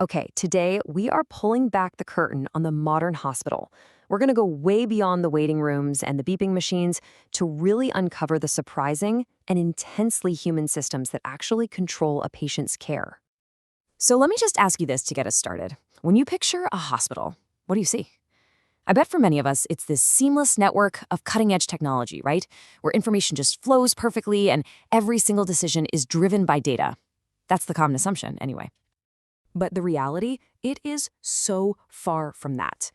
Okay, today we are pulling back the curtain on the modern hospital. We're going to go way beyond the waiting rooms and the beeping machines to really uncover the surprising and intensely human systems that actually control a patient's care. So let me just ask you this to get us started. When you picture a hospital, what do you see? I bet for many of us, it's this seamless network of cutting edge technology, right? Where information just flows perfectly and every single decision is driven by data. That's the common assumption, anyway. But the reality, it is so far from that.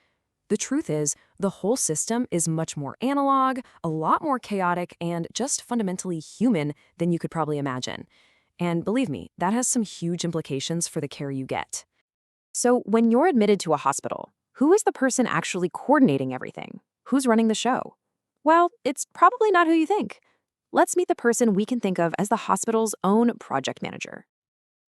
The truth is, the whole system is much more analog, a lot more chaotic, and just fundamentally human than you could probably imagine. And believe me, that has some huge implications for the care you get. So when you're admitted to a hospital, who is the person actually coordinating everything? Who's running the show? Well, it's probably not who you think. Let's meet the person we can think of as the hospital's own project manager.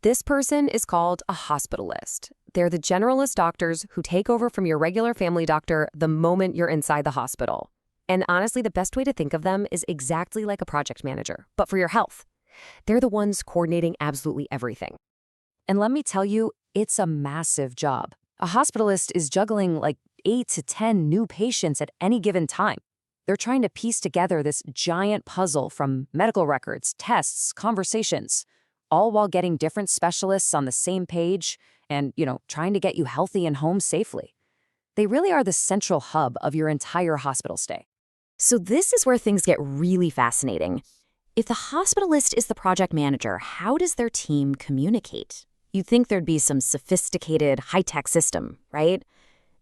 This person is called a hospitalist. They're the generalist doctors who take over from your regular family doctor the moment you're inside the hospital. And honestly, the best way to think of them is exactly like a project manager, but for your health. They're the ones coordinating absolutely everything. And let me tell you, it's a massive job. A hospitalist is juggling like 8 to 10 new patients at any given time. They're trying to piece together this giant puzzle from medical records, tests, conversations, all while getting different specialists on the same page and, trying to get you healthy and home safely. They really are the central hub of your entire hospital stay. So this is where things get really fascinating. If the hospitalist is the project manager, how does their team communicate? You'd think there'd be some sophisticated, high-tech system, right?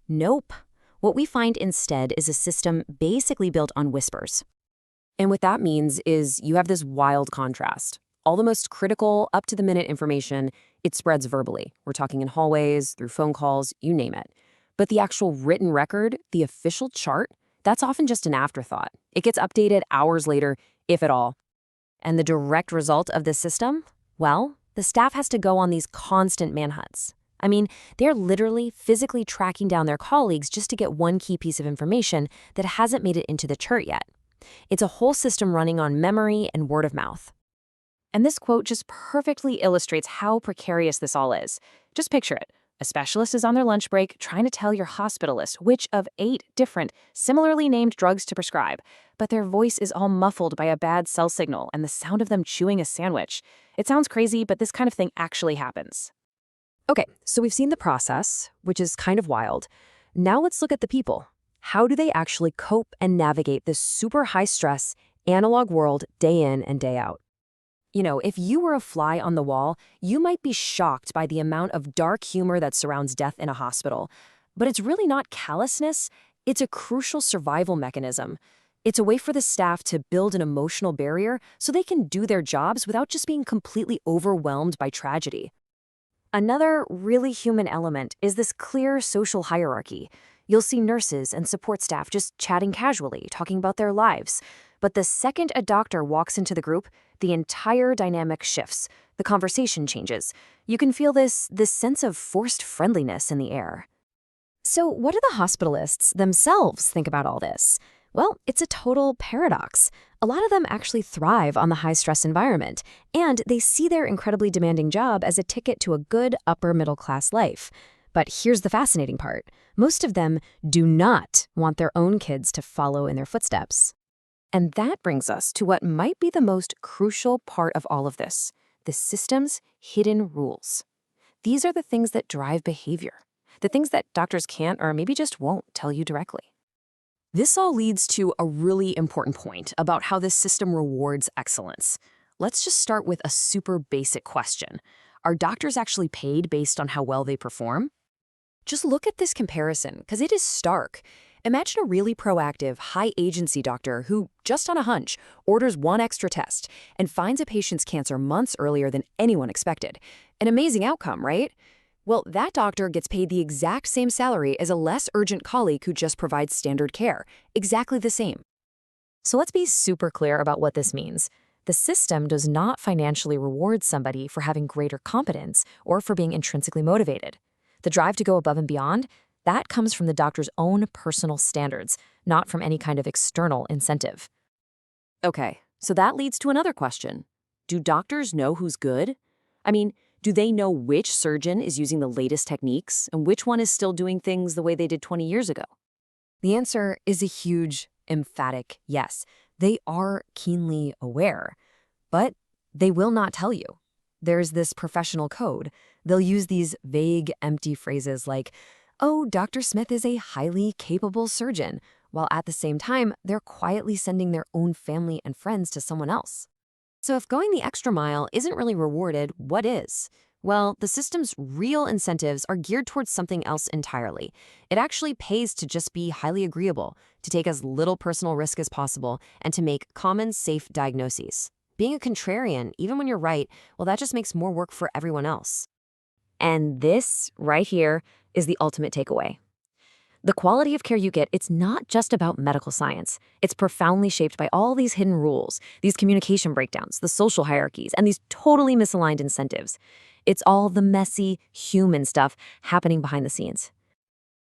Nope. What we find instead is a system basically built on whispers. And what that means is you have this wild contrast. All the most critical, up-to-the-minute information, it spreads verbally. We're talking in hallways, through phone calls, you name it. But the actual written record, the official chart, that's often just an afterthought. It gets updated hours later, if at all. And the direct result of this system? Well, the staff has to go on these constant manhunts. I mean, they're literally physically tracking down their colleagues just to get one key piece of information that hasn't made it into the chart yet. It's a whole system running on memory and word of mouth. And this quote just perfectly illustrates how precarious this all is. Just picture it. A specialist is on their lunch break trying to tell your hospitalist which of 8 different, similarly named drugs to prescribe, but their voice is all muffled by a bad cell signal and the sound of them chewing a sandwich. It sounds crazy, but this kind of thing actually happens. Okay, so we've seen the process, which is kind of wild. Now let's look at the people. How do they actually cope and navigate this super high-stress, analog world day in and day out? If you were a fly on the wall, you might be shocked by the amount of dark humor that surrounds death in a hospital. But it's really not callousness. It's a crucial survival mechanism. It's a way for the staff to build an emotional barrier so they can do their jobs without just being completely overwhelmed by tragedy. Another really human element is this clear social hierarchy. You'll see nurses and support staff just chatting casually, talking about their lives. But the second a doctor walks into the group, the entire dynamic shifts. The conversation changes. You can feel this sense of forced friendliness in the air. So what do the hospitalists themselves think about all this? Well, it's a total paradox. A lot of them actually thrive on the high-stress environment, and they see their incredibly demanding job as a ticket to a good upper-middle-class life. But here's the fascinating part. Most of them do not want their own kids to follow in their footsteps. And that brings us to what might be the most crucial part of all of this, the system's hidden rules. These are the things that drive behavior, the things that doctors can't or maybe just won't tell you directly. This all leads to a really important point about how this system rewards excellence. Let's just start with a super basic question. Are doctors actually paid based on how well they perform? Just look at this comparison, because it is stark. Imagine a really proactive, high-agency doctor who, just on a hunch, orders one extra test and finds a patient's cancer months earlier than anyone expected. An amazing outcome, right? Well, that doctor gets paid the exact same salary as a less urgent colleague who just provides standard care. Exactly the same. So let's be super clear about what this means. The system does not financially reward somebody for having greater competence or for being intrinsically motivated. The drive to go above and beyond, that comes from the doctor's own personal standards, not from any kind of external incentive. Okay, so that leads to another question. Do doctors know who's good? I mean, Do they know which surgeon is using the latest techniques and which one is still doing things the way they did 20 years ago? The answer is a huge, emphatic yes. They are keenly aware, but they will not tell you. There's this professional code. They'll use these vague, empty phrases like, "Oh, Dr. Smith is a highly capable surgeon," while at the same time, they're quietly sending their own family and friends to someone else. So if going the extra mile isn't really rewarded, what is? Well, the system's real incentives are geared towards something else entirely. It actually pays to just be highly agreeable, to take as little personal risk as possible, and to make common, safe diagnoses. Being a contrarian, even when you're right, well, that just makes more work for everyone else. And this, right here, is the ultimate takeaway. The quality of care you get, it's not just about medical science. It's profoundly shaped by all these hidden rules, these communication breakdowns, the social hierarchies, and these totally misaligned incentives. It's all the messy, human stuff happening behind the scenes.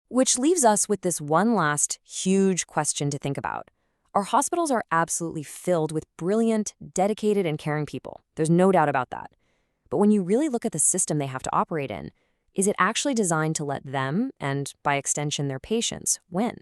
Which leaves us with this one last, huge question to think about. Our hospitals are absolutely filled with brilliant, dedicated, and caring people. There's no doubt about that. But when you really look at the system they have to operate in, is it actually designed to let them, and by extension their patients, win?